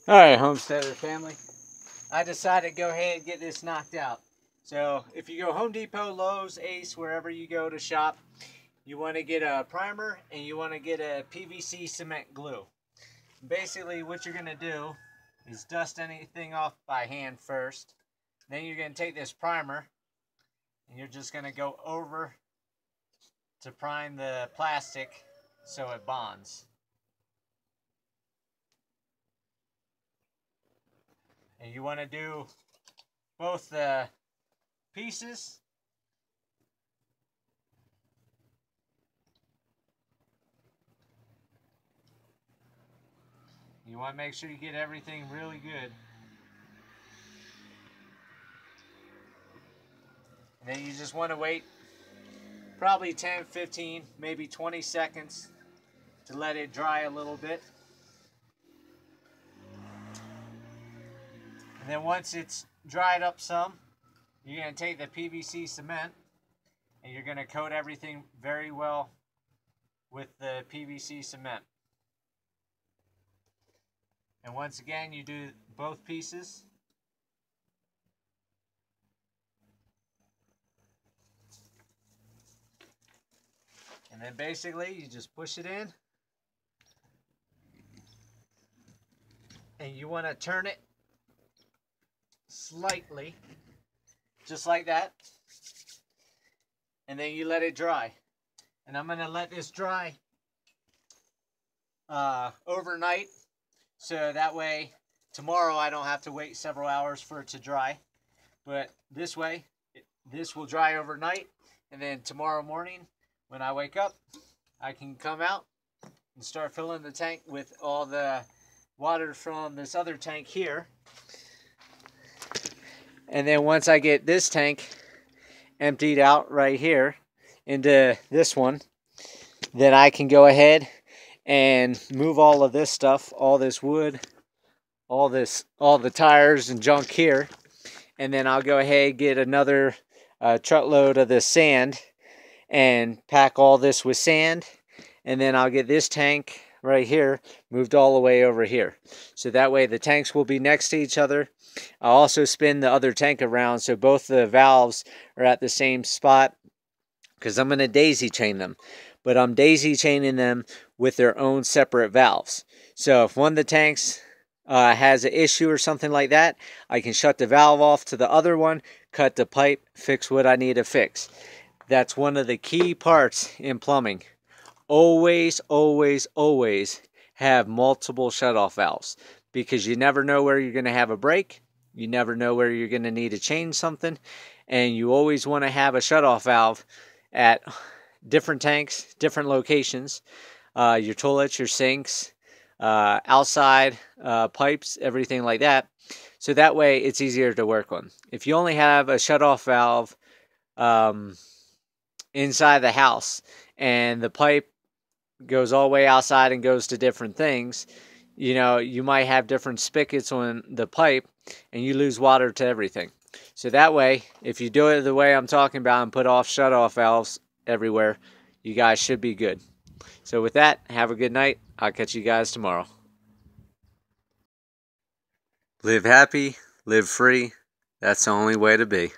Alright, homesteader family, I decided to go ahead and get this knocked out. So if you go Home Depot, Lowe's, Ace, wherever you go to shop, you want to get a primer and you want to get a PVC cement glue. Basically what you're going to do is dust anything off by hand first. Then you're going to take this primer and you're just going to go over to prime the plastic so it bonds. And you want to do both the pieces. You want to make sure you get everything really good. And then you just want to wait probably 10, 15, maybe 20 seconds to let it dry a little bit. And then once it's dried up some, you're going to take the PVC cement and you're going to coat everything very well with the PVC cement. And once again, you do both pieces. And then basically you just push it in. And you want to turn it slightly, just like that. And then you let it dry. And I'm going to let this dry overnight. So that way, tomorrow I don't have to wait several hours for it to dry. But this way, this will dry overnight. And then tomorrow morning, when I wake up, I can come out and start filling the tank with all the water from this other tank here. And then once I get this tank emptied out right here into this one, then I can go ahead and move all of this stuff, all this wood, all the tires and junk here. And then I'll go ahead and get another truckload of the sand and pack all this with sand. And then I'll get this tank right here moved all the way over here. So that way the tanks will be next to each other. I'll also spin the other tank around so both the valves are at the same spot, because I'm going to daisy chain them. But I'm daisy chaining them with their own separate valves. So if one of the tanks has an issue or something like that, I can shut the valve off to the other one, cut the pipe, fix what I need to fix. That's one of the key parts in plumbing. Always, always, always have multiple shutoff valves, because you never know where you're going to have a break. You never know where you're going to need to change something. And you always want to have a shutoff valve at different tanks, different locations. Your toilets, your sinks, outside pipes, everything like that. So that way it's easier to work on. If you only have a shutoff valve inside the house and the pipe goes all the way outside and goes to different things, you know, you might have different spigots on the pipe and you lose water to everything. So that way, if you do it the way I'm talking about and put off shutoff valves everywhere, you guys should be good. So with that, have a good night. I'll catch you guys tomorrow. Live happy, live free. That's the only way to be.